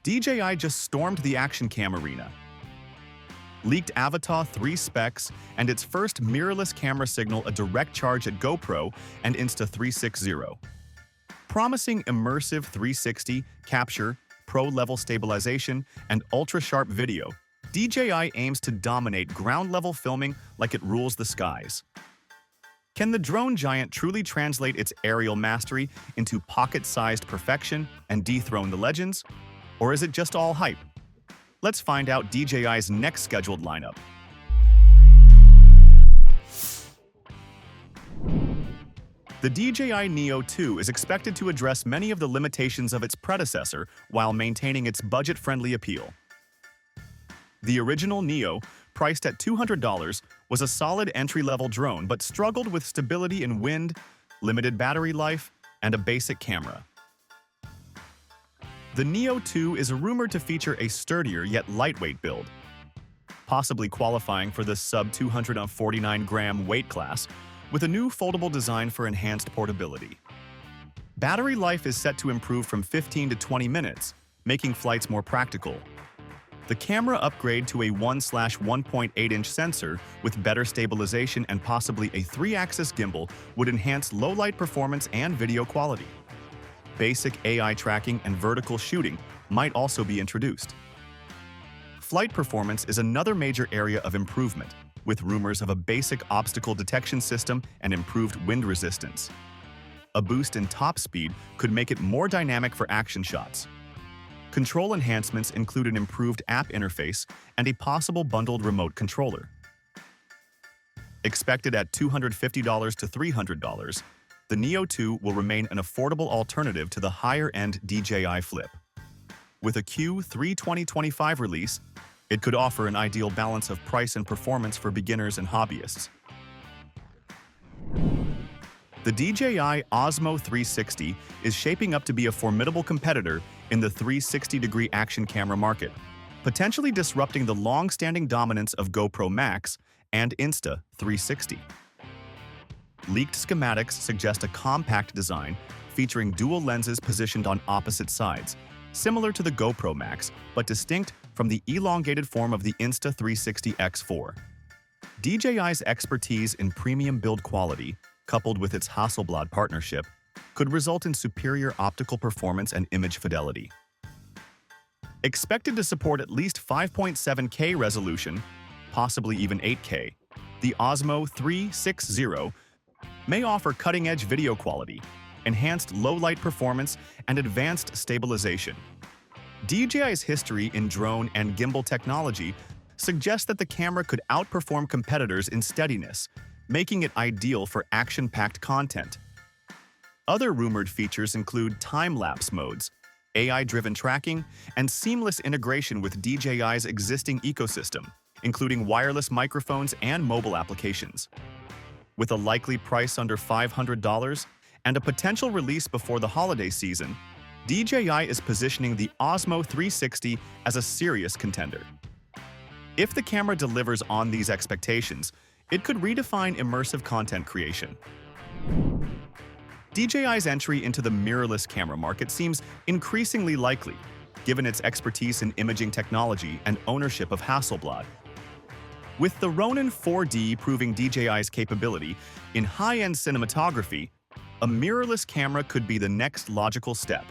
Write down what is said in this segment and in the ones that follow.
DJI just stormed the action cam arena. Leaked Avata 3 specs and its first mirrorless camera signal a direct charge at GoPro and Insta360. Promising immersive 360 capture, pro-level stabilization, and ultra-sharp video, DJI aims to dominate ground-level filming like it rules the skies. Can the drone giant truly translate its aerial mastery into pocket-sized perfection and dethrone the legends? Or is it just all hype? Let's find out DJI's next scheduled lineup. The DJI Neo 2 is expected to address many of the limitations of its predecessor while maintaining its budget-friendly appeal. The original Neo, priced at $200, was a solid entry-level drone but struggled with stability in wind, limited battery life, and a basic camera. The Neo 2 is rumored to feature a sturdier yet lightweight build, possibly qualifying for the sub-249-gram weight class, with a new foldable design for enhanced portability. Battery life is set to improve from 15 to 20 minutes, making flights more practical. The camera upgrade to a 1/1.8-inch sensor with better stabilization and possibly a 3-axis gimbal would enhance low-light performance and video quality. Basic AI tracking and vertical shooting might also be introduced. Flight performance is another major area of improvement, with rumors of a basic obstacle detection system and improved wind resistance. A boost in top speed could make it more dynamic for action shots. Control enhancements include an improved app interface and a possible bundled remote controller. Expected at $250 to $300, the Neo 2 will remain an affordable alternative to the higher-end DJI Flip. With a Q3 2025 release, it could offer an ideal balance of price and performance for beginners and hobbyists. The DJI Osmo 360 is shaping up to be a formidable competitor in the 360-degree action camera market, potentially disrupting the long-standing dominance of GoPro Max and Insta360. Leaked schematics suggest a compact design featuring dual lenses positioned on opposite sides, similar to the GoPro Max, but distinct from the elongated form of the Insta360 X4. DJI's expertise in premium build quality, coupled with its Hasselblad partnership, could result in superior optical performance and image fidelity. Expected to support at least 5.7K resolution, possibly even 8K, the Osmo 360 may offer cutting-edge video quality, enhanced low-light performance, and advanced stabilization. DJI's history in drone and gimbal technology suggests that the camera could outperform competitors in steadiness, making it ideal for action-packed content. Other rumored features include time-lapse modes, AI-driven tracking, and seamless integration with DJI's existing ecosystem, including wireless microphones and mobile applications. With a likely price under $500 and a potential release before the holiday season, DJI is positioning the Osmo 360 as a serious contender. If the camera delivers on these expectations, it could redefine immersive content creation. DJI's entry into the mirrorless camera market seems increasingly likely, given its expertise in imaging technology and ownership of Hasselblad. With the Ronin 4D proving DJI's capability in high-end cinematography, a mirrorless camera could be the next logical step.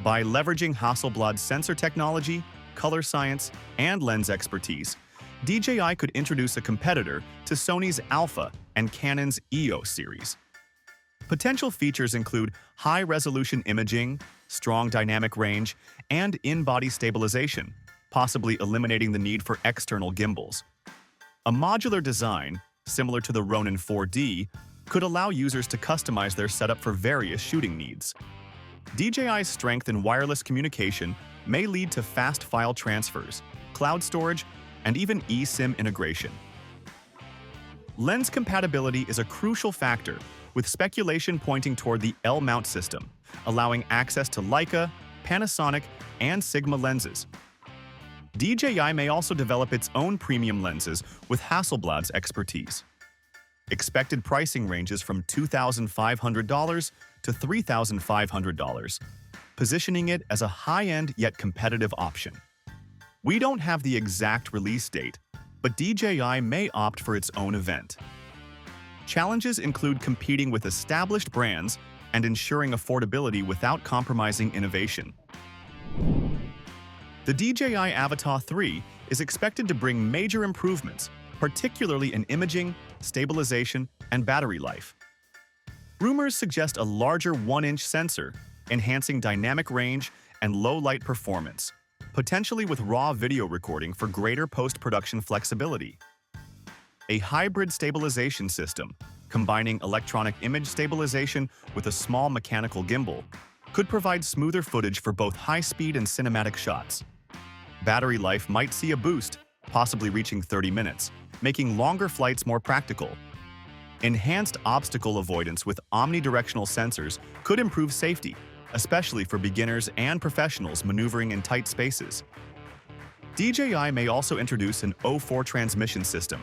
By leveraging Hasselblad's sensor technology, color science, and lens expertise, DJI could introduce a competitor to Sony's Alpha and Canon's EOS series. Potential features include high-resolution imaging, strong dynamic range, and in-body stabilization, possibly eliminating the need for external gimbals. A modular design, similar to the Ronin 4D, could allow users to customize their setup for various shooting needs. DJI's strength in wireless communication may lead to fast file transfers, cloud storage, and even eSIM integration. Lens compatibility is a crucial factor, with speculation pointing toward the L-mount system, allowing access to Leica, Panasonic, and Sigma lenses. DJI may also develop its own premium lenses with Hasselblad's expertise. Expected pricing ranges from $2,500 to $3,500. positioning it as a high-end yet competitive option. We don't have the exact release date, but DJI may opt for its own event. Challenges include competing with established brands and ensuring affordability without compromising innovation. The DJI Avata 3 is expected to bring major improvements, particularly in imaging, stabilization, and battery life. Rumors suggest a larger 1-inch sensor, enhancing dynamic range and low-light performance, potentially with raw video recording for greater post-production flexibility. A hybrid stabilization system, combining electronic image stabilization with a small mechanical gimbal, could provide smoother footage for both high-speed and cinematic shots. Battery life might see a boost, possibly reaching 30 minutes, making longer flights more practical. Enhanced obstacle avoidance with omnidirectional sensors could improve safety, especially for beginners and professionals maneuvering in tight spaces. DJI may also introduce an O4 transmission system,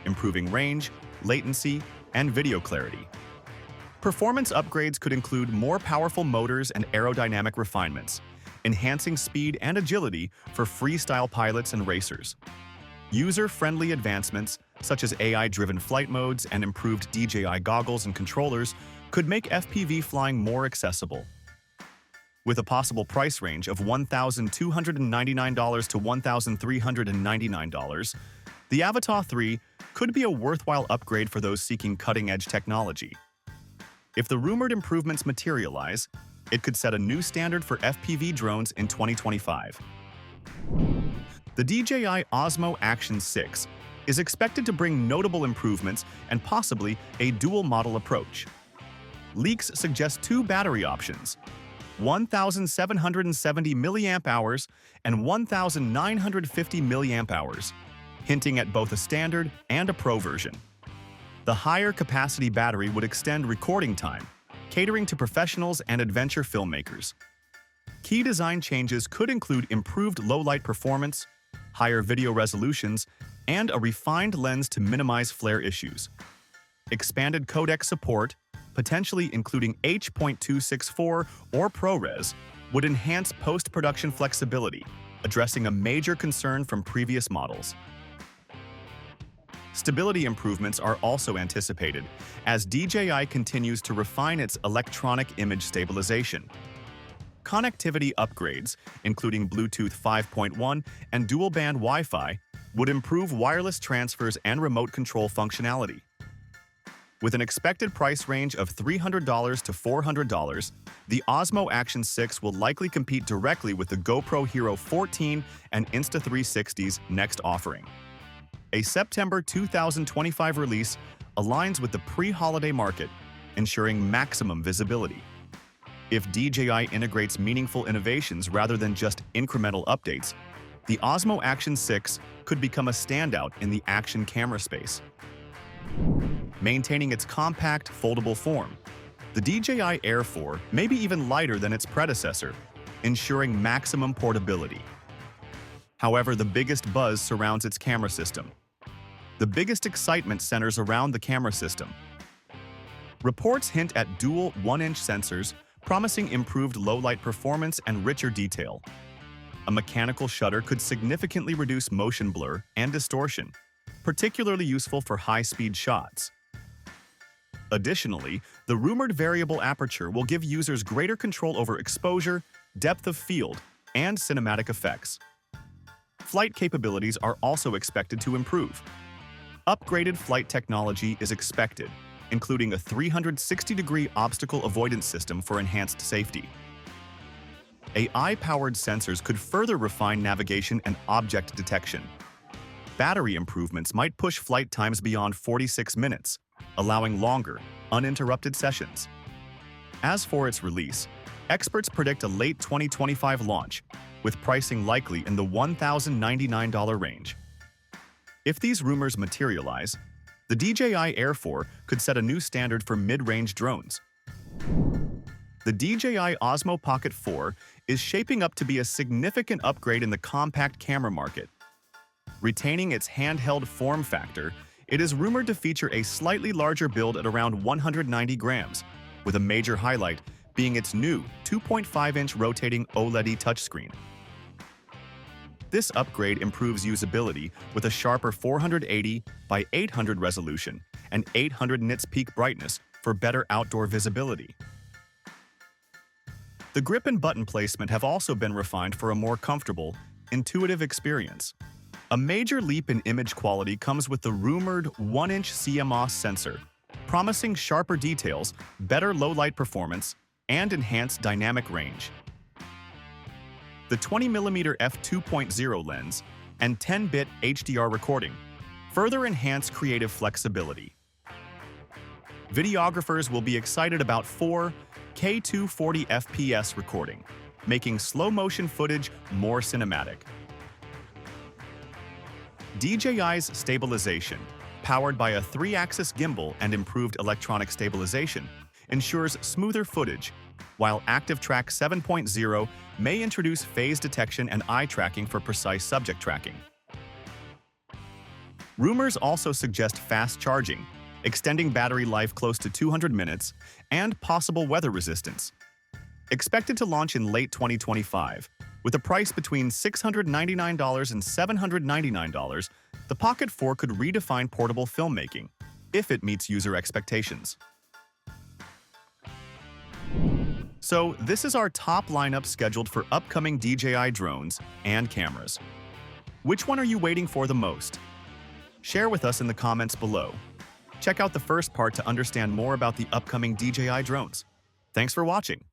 improving range, latency, and video clarity. Performance upgrades could include more powerful motors and aerodynamic refinements, enhancing speed and agility for freestyle pilots and racers. User-friendly advancements, such as AI-driven flight modes and improved DJI goggles and controllers, could make FPV flying more accessible. With a possible price range of $1,299 to $1,399, the Avata 3 could be a worthwhile upgrade for those seeking cutting-edge technology. If the rumored improvements materialize, it could set a new standard for FPV drones in 2025. The DJI Osmo Action 6 is expected to bring notable improvements and possibly a dual-model approach. Leaks suggest two battery options, 1,770 mAh and 1,950 mAh, hinting at both a standard and a pro version. The higher capacity battery would extend recording time, catering to professionals and adventure filmmakers. Key design changes could include improved low-light performance, higher video resolutions, and a refined lens to minimize flare issues. Expanded codec support, potentially including H.264 or ProRes, would enhance post-production flexibility, addressing a major concern from previous models. Stability improvements are also anticipated as DJI continues to refine its electronic image stabilization. Connectivity upgrades, including Bluetooth 5.1 and dual-band Wi-Fi, would improve wireless transfers and remote control functionality. With an expected price range of $300 to $400, the Osmo Action 6 will likely compete directly with the GoPro Hero 14 and Insta360's next offering. A September 2025 release aligns with the pre-holiday market, ensuring maximum visibility. If DJI integrates meaningful innovations rather than just incremental updates, the Osmo Action 6 could become a standout in the action camera space. Maintaining its compact, foldable form, the DJI Air 4 may be even lighter than its predecessor, ensuring maximum portability. However, the biggest buzz surrounds its camera system. The biggest excitement centers around the camera system. Reports hint at dual 1-inch sensors, promising improved low-light performance and richer detail. A mechanical shutter could significantly reduce motion blur and distortion, particularly useful for high-speed shots. Additionally, the rumored variable aperture will give users greater control over exposure, depth of field, and cinematic effects. Flight capabilities are also expected to improve. Upgraded flight technology is expected, including a 360-degree obstacle avoidance system for enhanced safety. AI-powered sensors could further refine navigation and object detection. Battery improvements might push flight times beyond 46 minutes, allowing longer, uninterrupted sessions. As for its release, experts predict a late 2025 launch, with pricing likely in the $1,099 range. If these rumors materialize, the DJI Air 4 could set a new standard for mid-range drones. The DJI Osmo Pocket 4 is shaping up to be a significant upgrade in the compact camera market. Retaining its handheld form factor, it is rumored to feature a slightly larger build at around 190 grams, with a major highlight being its new 2.5-inch rotating OLED touchscreen. This upgrade improves usability with a sharper 480 by 800 resolution and 800 nits peak brightness for better outdoor visibility. The grip and button placement have also been refined for a more comfortable, intuitive experience. A major leap in image quality comes with the rumored 1-inch CMOS sensor, promising sharper details, better low-light performance, and enhanced dynamic range. The 20mm f2.0 lens and 10-bit HDR recording further enhance creative flexibility. Videographers will be excited about 4K 240 FPS recording, making slow-motion footage more cinematic. DJI's stabilization, powered by a 3-axis gimbal and improved electronic stabilization, ensures smoother footage, while Active Track 7.0 may introduce phase detection and eye tracking for precise subject tracking. Rumors also suggest fast charging, extending battery life close to 200 minutes, and possible weather resistance. Expected to launch in late 2025, with a price between $699 and $799, the Pocket 4 could redefine portable filmmaking, if it meets user expectations. So, this is our top lineup scheduled for upcoming DJI drones and cameras. Which one are you waiting for the most? Share with us in the comments below. Check out the first part to understand more about the upcoming DJI drones. Thanks for watching.